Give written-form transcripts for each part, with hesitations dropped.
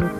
Welcome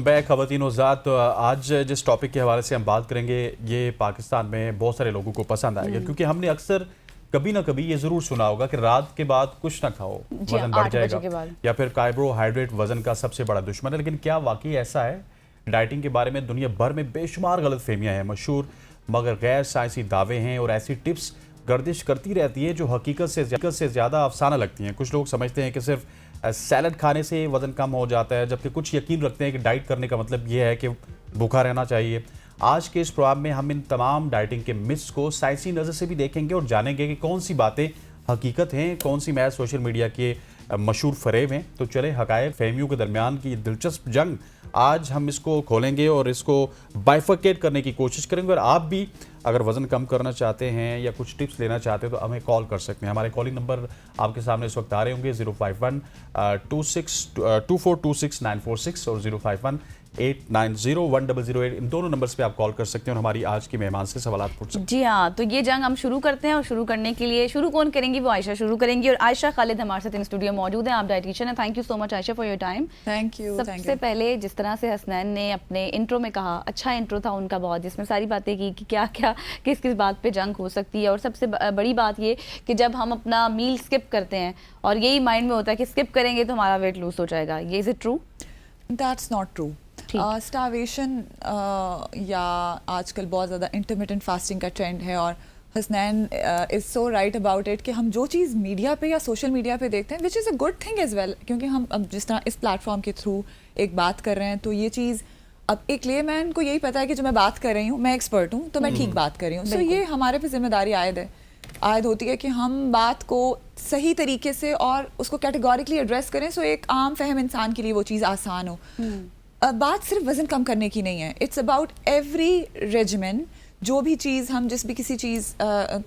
back खवातीन ज़ात। तो आज जिस टॉपिक के हवाले से हम बात करेंगे ये पाकिस्तान में बहुत सारे लोगों को पसंद आएगा, क्योंकि हमने अक्सर कभी ना कभी ये ज़रूर सुना होगा कि रात के बाद कुछ ना खाओ, वजन बढ़ जाएगा, या फिर कार्बोहाइड्रेट वजन का सबसे बड़ा दुश्मन है। लेकिन क्या वाकई ऐसा है? डाइटिंग के बारे में दुनिया भर में बेशुमार गलतफहमियां हैं, मशहूर मगर गैर साइंसी दावे हैं और ऐसी टिप्स गर्दिश करती रहती है जो हकीकत से ज़्यादा अफसाना लगती हैं। कुछ लोग समझते हैं कि सिर्फ सैलड खाने से वज़न कम हो जाता है, जबकि कुछ यकीन रखते हैं कि डाइट करने का मतलब ये है कि भूखा रहना चाहिए। आज के इस प्रोग्राम में हम इन तमाम डाइटिंग के मिथ्स को साइंसी नज़र से भी देखेंगे और जानेंगे कि कौन सी बातें हकीकत हैं, कौन सी महज सोशल मीडिया के मशहूर फ़रेब हैं। तो चले हक़ाइक़ फ़हमियों के दरमियान की दिलचस्प जंग आज हम इसको खोलेंगे और इसको बाइफरकेट करने की कोशिश करेंगे। और आप भी अगर वज़न कम करना चाहते हैं या कुछ टिप्स लेना चाहते हैं तो हमें कॉल कर सकते हैं। हमारे कॉलिंग नंबर आपके सामने इस वक्त आ रहे होंगे 051-2426-946 और 051-890-1008। इन दोनों नंबर्स पे आप कॉल कर सकते हैं और हमारी आज की मेहमान से सवाल पूछ सकते हैं। जी हाँ, तो ये जंग हम शुरू करते हैं और शुरू करने के लिए शुरू कौन करेंगी? वो आयशा शुरू करेंगी और आयशा खालिद हमारे साथ इन स्टूडियो मौजूद हैं। आप डाइटिशियन हैं। Thank you so much Ayesha for your time. Thank you. सबसे पहले जिस तरह से हसनैन ने अपने इंट्रो में कहा, अच्छा इंट्रो था उनका बहुत, जिसमें सारी बातें की कि क्या क्या किस किस बात पे जंग हो सकती है। और सबसे बड़ी बात ये कि जब हम अपना मील स्किप करते हैं और यही माइंड में होता है कि स्किप करेंगे तो हमारा वेट लूज हो जाएगा, ये is it true? That's not true. Starvation या आजकल बहुत ज़्यादा इंटरमिटेंट फास्टिंग का ट्रेंड है और Hasnain is so right about it कि हम जो चीज़ मीडिया पे या सोशल मीडिया पे देखते हैं, which is a good thing as well, क्योंकि हम अब जिस तरह इस प्लेटफॉर्म के थ्रू एक बात कर रहे हैं तो ये चीज़ अब एक लेमैन को यही पता है कि जो मैं बात कर रही हूँ, मैं एक्सपर्ट हूँ तो मैं ठीक बात कर रही हूँ। सो ये हमारे पे जिम्मेदारी आयद होती है कि हम बात को सही तरीके से और उसको कैटेगोरिकली एड्रेस करें, सो एक आम फहम इंसान के लिए वो चीज़ आसान हो। बात सिर्फ वजन कम करने की नहीं है, इट्स अबाउट एवरी रेजिमेन। जो भी चीज़ हम जिस भी किसी चीज़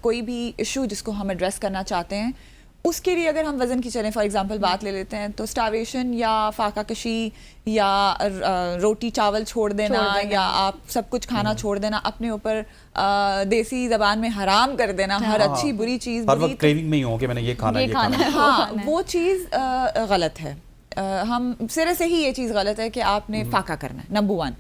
कोई भी इशू जिसको हम एड्रेस करना चाहते हैं उसके लिए अगर हम वज़न की चलें, फॉर एग्जांपल बात ले लेते हैं तो स्टार्वेशन या फाका कशी या रोटी चावल छोड़ देना या आप सब कुछ खाना छोड़ देना, अपने ऊपर देसी ज़बान में हराम कर देना हर अच्छी बुरी चीज़, हर वक्त क्रेविंग में ही हो कि मैंने ये खाना है। हाँ, वो चीज़ गलत है। हम सिरे से ही ये चीज़ गलत है कि आपने फाका करना है, नंबर 1।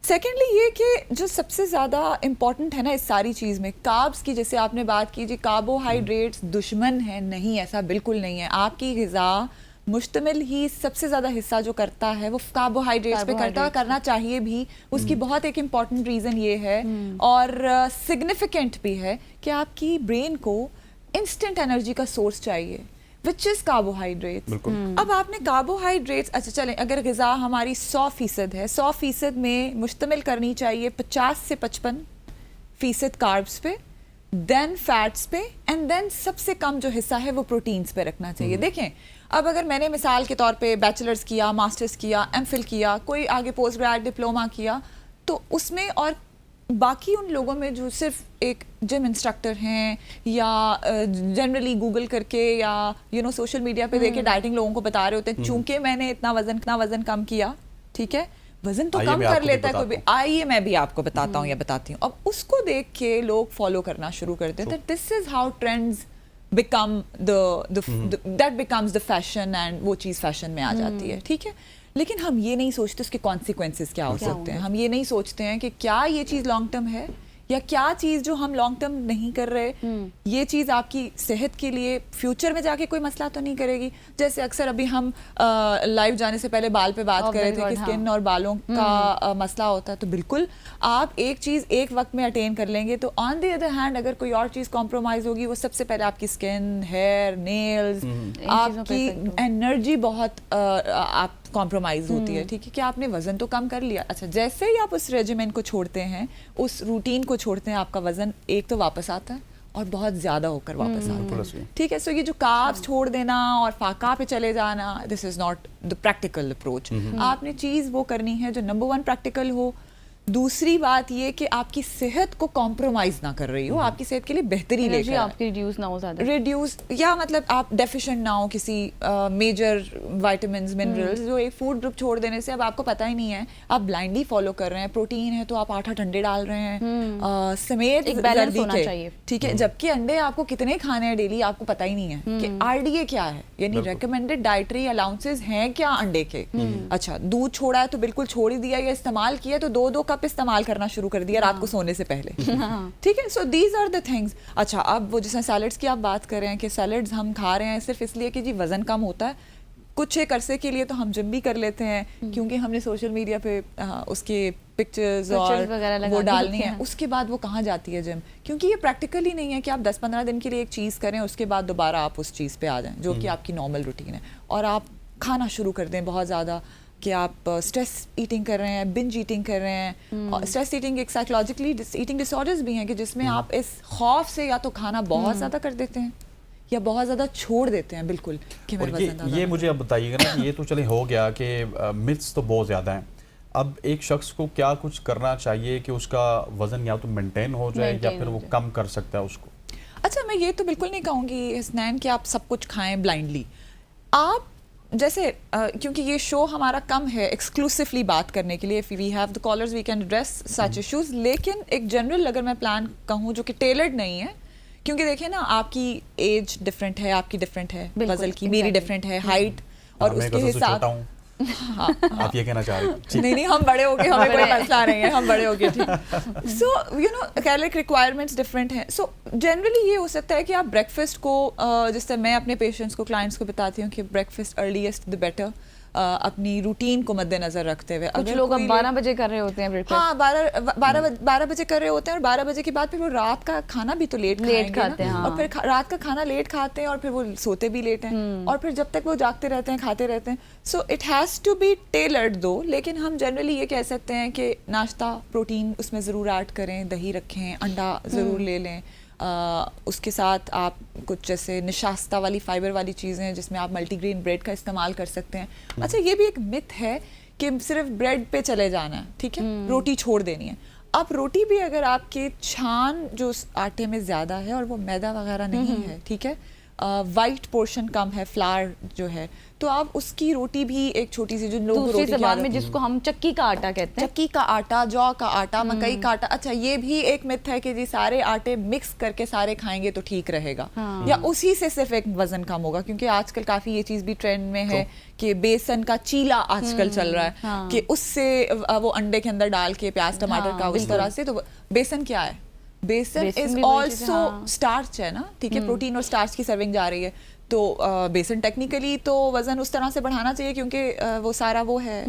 सेकेंडली ये कि जो सबसे ज़्यादा इम्पॉर्टेंट है ना इस सारी चीज़ में, कार्ब्स की जैसे आपने बात की जी, कार्बोहाइड्रेट्स दुश्मन है, नहीं, ऐसा बिल्कुल नहीं है। आपकी ग़िज़ा मुश्तमिल ही सबसे ज़्यादा हिस्सा जो करता है वो कार्बोहाइड्रेट्स पे करना चाहिए भी। उसकी बहुत एक इम्पॉर्टेंट रीज़न ये है और सिग्निफिकेंट भी है कि आपकी ब्रेन को इंस्टेंट एनर्जी का सोर्स चाहिए, विच इज़ कार्बोहाइड्रेट्स। अब आपने कार्बोहाइड्रेट्स, अच्छा चलें, अगर ग़िज़ा हमारी 100% है, 100% में मुश्तमिल करनी चाहिए 50 से 55% कार्ब्स पे, देन फैट्स पे, एंड देन सबसे कम जो हिस्सा है वो प्रोटीन्स पे रखना चाहिए। देखें, अब अगर मैंने मिसाल के तौर पे बैचलर्स किया, मास्टर्स किया, एमफिल किया, कोई आगे पोस्ट ग्रेड डिप्लोमा किया, तो उसमें और बाकी उन लोगों में जो सिर्फ एक जिम इंस्ट्रक्टर हैं या जनरली गूगल करके या सोशल मीडिया पे देखे डाइटिंग लोगों को बता रहे होते हैं, चूंकि मैंने इतना वजन कम किया, ठीक है, वजन तो कम कर लेता है कोई भी, आइए मैं भी आपको बताता हूँ या बताती हूँ। अब उसको देख के लोग फॉलो करना शुरू करते हैं। This is how trends become that becomes the fashion and वो चीज़ फैशन में आ जाती है, ठीक है। लेकिन हम ये नहीं सोचते उसके कॉन्सिक्वेंसेस क्या हो सकते हैं। हम ये नहीं सोचते हैं कि क्या ये चीज़ लॉन्ग टर्म है या क्या चीज़ जो हम लॉन्ग टर्म नहीं कर रहे ये चीज़ आपकी सेहत के लिए फ्यूचर में जाके कोई मसला तो नहीं करेगी। जैसे अक्सर अभी हम लाइव जाने से पहले बाल पे बात कर रहे थे कि स्किन और बालों का मसला होता है, तो बिल्कुल आप एक चीज़ एक वक्त में अटेन कर लेंगे, तो ऑन द अदर हैंड अगर कोई और चीज़ कॉम्प्रोमाइज़ होगी, वो सबसे पहले आपकी स्किन, हेयर, नेल्स, आपकी एनर्जी बहुत आप कॉम्प्रोमाइज होती है, ठीक है। कि आपने वजन तो कम कर लिया, अच्छा जैसे ही आप उस रेजिमेन को छोड़ते हैं, उस रूटीन को छोड़ते हैं, आपका वजन एक तो वापस आता है और बहुत ज्यादा होकर वापस आता है, ठीक है। सो ये जो कार्ब्स छोड़ देना और फाका पे चले जाना, this is not the practical approach. आपने चीज वो करनी है जो नंबर 1 प्रैक्टिकल हो, दूसरी बात ये कि आपकी सेहत को कॉम्प्रोमाइज ना कर रही हो, आपकी सेहत के लिए बेहतरी एनर्जी लेकर आए। आपकी रिड्यूस ना हो ज़्यादा। रिड्यूस या मतलब आप डेफिशिएंट ना हो किसी मेजर विटामिन्स मिनरल्स, जो एक फूड ग्रुप छोड़ देने से अब आपको पता ही नहीं है, आप ब्लाइंडली फॉलो कर रहे हैं। प्रोटीन है तो आप 8 अंडे डाल रहे हैं समेत एक बैलेंस जर्दी होना के, चाहिए। ठीक है, जबकि अंडे आपको कितने खाने हैं डेली आपको पता ही नहीं है कि आरडीए क्या है, यानी रेकमेंडेड डाइटरी अलाउंसेस हैं क्या अंडे के। अच्छा, दूध छोड़ा है तो बिल्कुल छोड़ ही दिया, या इस्तेमाल किया तो 2-2 कप इस्तेमाल करना शुरू कर दिया रात को सोने से पहले, ठीक है। So these are the things. अच्छा, अब वो जैसे सैलड्स की आप बात कर रहे हैं कि सैलड्स हम खा रहे हैं सिर्फ इसलिए कि जी वजन कम होता है, कुछ एक अरसे के लिए तो हम जिम भी कर लेते हैं क्योंकि हमने सोशल मीडिया पे उसके पिक्चर्स और वो डालनी है, उसके बाद वो कहाँ जाती है जिम, क्योंकि ये प्रैक्टिकल ही नहीं है कि आप 10-15 दिन के लिए एक चीज़ करें उसके बाद दोबारा आप उस चीज़ पे आ जाएं जो कि आपकी नॉर्मल रूटीन है, और आप खाना शुरू कर दें बहुत ज़्यादा कि आप स्ट्रेस ईटिंग कर रहे हैं, बिंज ईटिंग कर रहे हैं। स्ट्रेस ईटिंग एक साइकोलॉजिकली ईटिंग डिसऑर्डर्स भी हैं कि जिसमें आप इस खौफ से या तो खाना बहुत ज़्यादा कर देते हैं या बहुत ज़्यादा छोड़ देते हैं बिल्कुल कि मेरा वज़न ज़्यादा ये मुझे अब बताइएगा ना कि ये तो चले हो गया कि मिथ्स तो बहुत ज़्यादा हैं। अब एक शख्स को क्या कुछ करना चाहिए कि उसका वज़न या तो मेंटेन हो जाए या फिर वो कम कर सकता है उसको? अच्छा, मैं ये तो बिल्कुल नहीं कहूँगी हसनैन कि आप सब कुछ खाएं ब्लाइंडली। आप जैसे क्योंकि ये शो हमारा कम है एक्सक्लूसिवली बात करने के लिए, if we have the callers we can address such issues, लेकिन एक जनरल अगर मैं प्लान कहूँ जो कि टेलर्ड नहीं है, क्योंकि देखिए ना आपकी एज डिफरेंट है, आपकी डिफरेंट है, वजन की मेरी डिफरेट है, हाइट और उसके हिसाब हाँ, आप ये कहना चाह रहे हैं? नहीं, हम बड़े हो गए, हमें कोई मसला नहीं है, हम बड़े हो गए, ठीक। So you know caloric requirements different हैं। सो जनरली ये हो सकता है कि आप ब्रेकफास्ट को जैसे मैं अपने पेशेंट्स को, क्लाइंट्स को बताती हूँ कि ब्रेकफास्ट अर्लीस्ट द बेटर, अपनी रूटीन को मद्देनजर रखते हुए। कुछ लोग अब 12 बजे कर रहे होते हैं ब्रेकफास्ट। हाँ, 12 बजे कर रहे होते हैं, और 12 बजे के बाद फिर वो रात का खाना भी तो लेट खाते हैं, हाँ। और फिर रात का खाना लेट खाते हैं और फिर वो सोते भी लेट हैं, और फिर जब तक वो जागते रहते हैं खाते रहते हैं। So it has to be tailored though, लेकिन हम जनरली ये कह सकते हैं कि नाश्ता प्रोटीन उसमें ज़रूर ऐड करें, दही रखें, अंडा ज़रूर ले लें, उसके साथ आप कुछ जैसे निशास्ता वाली फाइबर वाली चीज़ें हैं जिसमें आप मल्टीग्रेन ब्रेड का इस्तेमाल कर सकते हैं। अच्छा, ये भी एक मिथ है कि सिर्फ ब्रेड पे चले जाना है, ठीक है, रोटी छोड़ देनी है। अब रोटी भी अगर आपके छान जो आटे में ज़्यादा है और वो मैदा वगैरह नहीं है, ठीक है, वाइट पोर्शन कम है, फ्लावर जो है, तो आप उसकी रोटी भी एक छोटी सी, जो लोग दूसरी ज़बान में जिसको हम चक्की का आटा कहते हैं, चक्की का आटा, जौ का आटा, मकई का आटा। अच्छा, ये भी एक मिथ है कि जी सारे आटे मिक्स करके सारे खाएंगे तो ठीक रहेगा, या उसी से सिर्फ एक वजन कम होगा, क्योंकि आजकल काफी ये चीज भी ट्रेंड में है कि बेसन का चीला आजकल चल रहा है कि उससे वो अंडे के अंदर डाल के प्याज टमाटर का उस तरह से। तो बेसन क्या है? बेसन इज ऑल्सो स्टार्च है ना, ठीक है, प्रोटीन और स्टार्च की सर्विंग जा रही है। तो बेसन टेक्निकली तो वजन उस तरह से बढ़ाना चाहिए क्योंकि वो सारा वो है,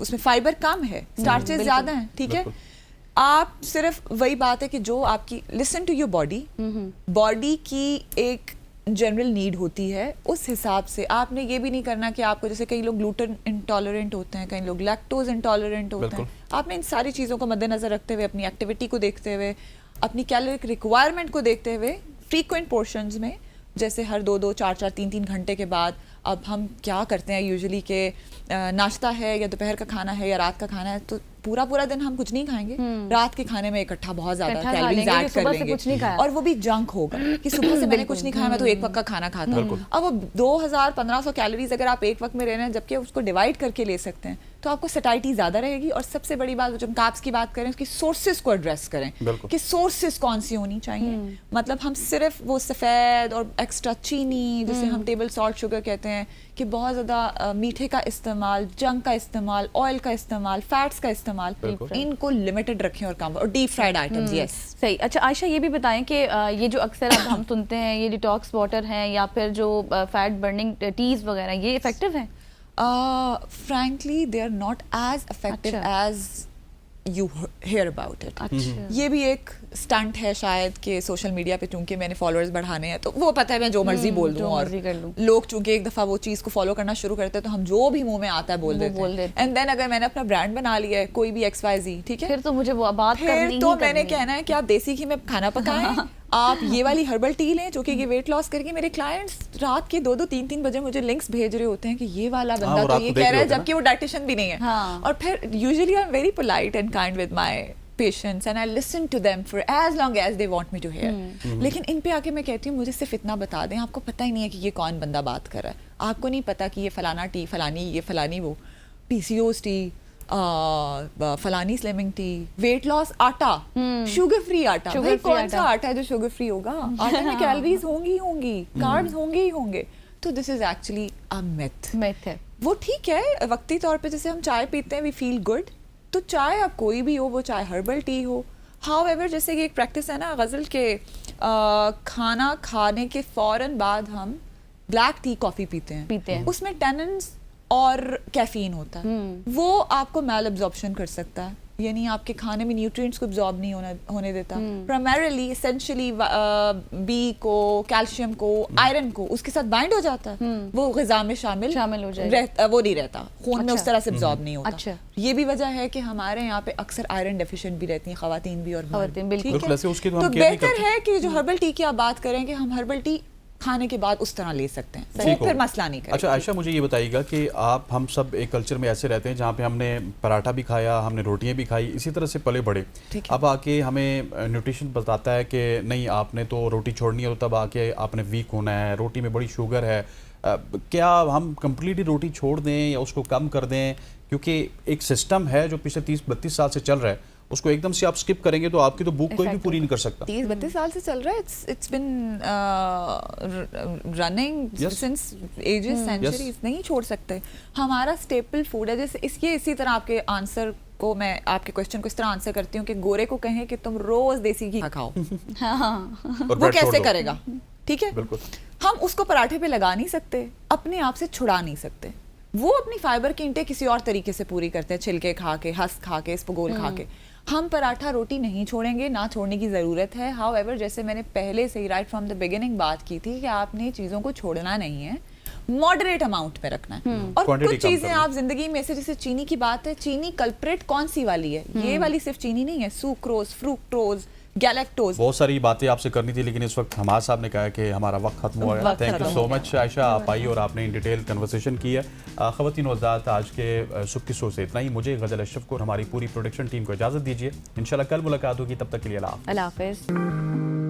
उसमें फाइबर कम है, स्टार्चेस ज्यादा हैं, ठीक है। आप सिर्फ वही बात है कि जो आपकी, listen to your body, body की एक जनरल नीड होती है, उस हिसाब से आपने ये भी नहीं करना कि आपको, जैसे कई लोग ग्लूटेन इंटॉलरेंट होते हैं, कई लोग लैक्टोज इंटॉलरेंट होते हैं, आपने इन सारी चीज़ों को मद्देनजर रखते हुए, अपनी एक्टिविटी को देखते हुए, अपनी कैलोरिक रिक्वायरमेंट को देखते हुए, फ्रीक्वेंट पोर्शंस में, जैसे हर 2-2, 4-4, 3-3 घंटे के बाद अब हम क्या करते हैं यूजुअली के नाश्ता है या दोपहर का खाना है या रात का खाना है, तो पूरा दिन हम कुछ नहीं खाएंगे, रात के खाने में इकट्ठा बहुत ज्यादा कैलोरीज ऐड कर लेंगे, और वो भी जंक होगा कि सुबह से मैंने कुछ नहीं खाया, मैं तो एक वक्त का खाना खाता हूँ। अब वो 2000-1500 कैलोरीज अगर आप एक वक्त में ले रहे हैं, जबकि उसको डिवाइड करके ले सकते हैं, तो आपको सैटिस्फैक्शन ज्यादा रहेगी। और सबसे बड़ी बात, जब कार्ब्स की बात करें, उसकी सोर्सेज को एड्रेस करें कि सोर्सेज कौन सी होनी चाहिए। मतलब हम सिर्फ वो सफ़ेद और एक्स्ट्रा चीनी, जिसे हम टेबल सॉल्ट शुगर कहते हैं, कि बहुत ज़्यादा मीठे का इस्तेमाल, जंक का इस्तेमाल, ऑयल का इस्तेमाल, फैट्स का इस्तेमाल, इनको लिमिटेड रखें और कम, और डीप फ्राइड आइटम्स। यस, सही। अच्छा आयशा, ये भी बताएं कि ये जो अक्सर अब हम सुनते हैं, ये डिटॉक्स वाटर हैं या फिर जो फैट बर्निंग टीज वगैरह, ये इफेक्टिव हैं? frankly they are not as effective as you hear about it. ये भी एक स्टंट है शायद कि सोशल मीडिया पे, चूंकि मैंने फॉलोअर्स बढ़ाने हैं, तो वो पता है मैं जो मर्जी बोल दूं, और लोग चूंकि एक दफा वो चीज को फॉलो करना शुरू करते हैं तो हम जो भी मुंह में आता है बोल देते हैं। एंड देन अगर मैंने अपना ब्रांड बना लिया है, कोई भी XYZ, ठीक है, फिर तो मुझे वो बात करनी ही तो मैंने कहना है कि आप देसी घी में खाना पकाएं आप ये वाली हर्बल टी लें जो कि ये वेट लॉस करके मेरे क्लाइंट्स रात के 2-3 बजे मुझे लिंक्स भेज रहे होते हैं कि ये वाला बंदा वो तो रात ये को कह देख रहा है रहे होते हैं जबकि वो डाइटिशियन भी नहीं है। हाँ। और फिर usually I am very polite and kind with my patients and I listen to them for as long as they want me to hear. लेकिन इन पे आके मैं कहती हूँ मुझे सिर्फ इतना बता दें, आपको पता ही नहीं है कि ये कौन बंदा बात कर रहा है, आपको नहीं पता कि ये फलाना टी फलानी ये फलानी वो PCOS टी फलानी स्लिमिंग टी वेट लॉस आटा शुगर फ्री आटा, Sugar भाई free कौन सा आटा। आटा है जो शुगर फ्री होगा? आटे में कैलोरीज होंगी ही होंगी, कार्ब्स होंगे ही होंगे। तो this is actually a myth. Myth है। वो ठीक है वक्ती तौर पे, जैसे हम चाय पीते हैं वी फील गुड, तो चाय अब कोई भी हो, वो चाहे हर्बल टी हो। हाउएवर जैसे कि एक प्रैक्टिस है ना गज़ल के खाना खाने के फौरन बाद हम ब्लैक टी कॉफ़ी पीते हैं। उसमें टेनिन्स और कैफीन होता है, वो आपको मैल एब्जॉर्प्शन कर सकता है, यानी आपके खाने में न्यूट्रिएंट्स को एब्जॉर्ब नहीं होने देता। प्राइमरीली एसेंशियली बी को, कैल्शियम को, आयरन को उसके साथ बाइंड हो जाता है, वो ग़िज़ा में शामिल हो जाएगा, वो नहीं रहता खून में उस तरह से एब्जॉर्ब नहीं होता। अच्छा। ये भी वजह है कि हमारे यहाँ पे अक्सर आयरन डेफिशिएंट भी रहती हैं ख़वातीन भी और मर्द। बिल्कुल। ठीक है? वैसे उसकी तो हम तो केयर नहीं बेहतर करते। है कि जो हर्बल टी की आप बात करें कि हम हर्बल टी खाने के बाद उस तरह ले सकते हैं, ठीक तो फिर हो। मसला नहीं करेगा। अच्छा आयशा, मुझे ये बताइएगा कि हम सब एक कल्चर में ऐसे रहते हैं जहाँ पे हमने पराठा भी खाया, हमने रोटियां भी खाई, इसी तरह से पले बड़े। ठीक है। अब आके हमें न्यूट्रिशन बताता है कि नहीं आपने तो रोटी छोड़नी है, तो तब आके आपने वीक होना है, रोटी में बड़ी शुगर है। क्या हम कम्प्लीटली रोटी छोड़ दें या उसको कम कर दें? क्योंकि एक सिस्टम है जो पिछले 30-32 साल से चल रहा है, उसको एकदम से आप स्किप करेंगे तो आपकी तो भूख कोई भी पूरी नहीं कर सकता। 30-32 साल से चल रहा है, it's been running Yes. Since ages centuries. नहीं छोड़ सकते, हमारा स्टेपल फूड है। जैसे इसी तरह आपके आंसर को मैं आपके क्वेश्चन को इस तरह आंसर करती हूँ कि गोरे को कहें कि तुम रोज देसी घी खाओ, और वो bread छोड़ कैसे दो। करेगा? ठीक है, बिल्कुल। हम उसको पराठे पे लगा नहीं सकते, अपने आप से छुड़ा नहीं सकते। वो अपनी फाइबर की इंटेक किसी और तरीके से पूरी करते हैं, छिलके खा के, हंस खा के, स्पगोल खा के। हम पराठा रोटी नहीं छोड़ेंगे, ना छोड़ने की ज़रूरत है। हाउएवर जैसे मैंने पहले से ही राइट फ्रॉम द बिगिनिंग बात की थी कि आपने चीज़ों को छोड़ना नहीं है, मॉडरेट अमाउंट में रखना है। और Quantity कुछ कम चीज़ें करनी। आप जिंदगी में से, जैसे चीनी की बात है, चीनी कल्प्रेट कौन सी वाली है? ये वाली सिर्फ चीनी नहीं है, सुक्रोज, फ्रुक्टोज, गैलेक्टोज। बहुत सारी बातें आपसे करनी थी, लेकिन इस वक्त हमार साहब ने कहा कि हमारा वक्त खत्म हो गया। वक्त थैंक यू खत्म सो हो मच आयशा, आप आई और आपने इन डिटेल कन्वर्सेशन की है। ख़वातीन व हज़रात, आज के सुबह की शो से इतना ही। मुझे गज़ल अशरफ को और हमारी पूरी प्रोडक्शन टीम को इजाज़त दीजिए। इंशाल्लाह कल मुलाकात होगी, तब तक के लिए अल्लाह हाफ़िज़। अल्लाह हाफिज।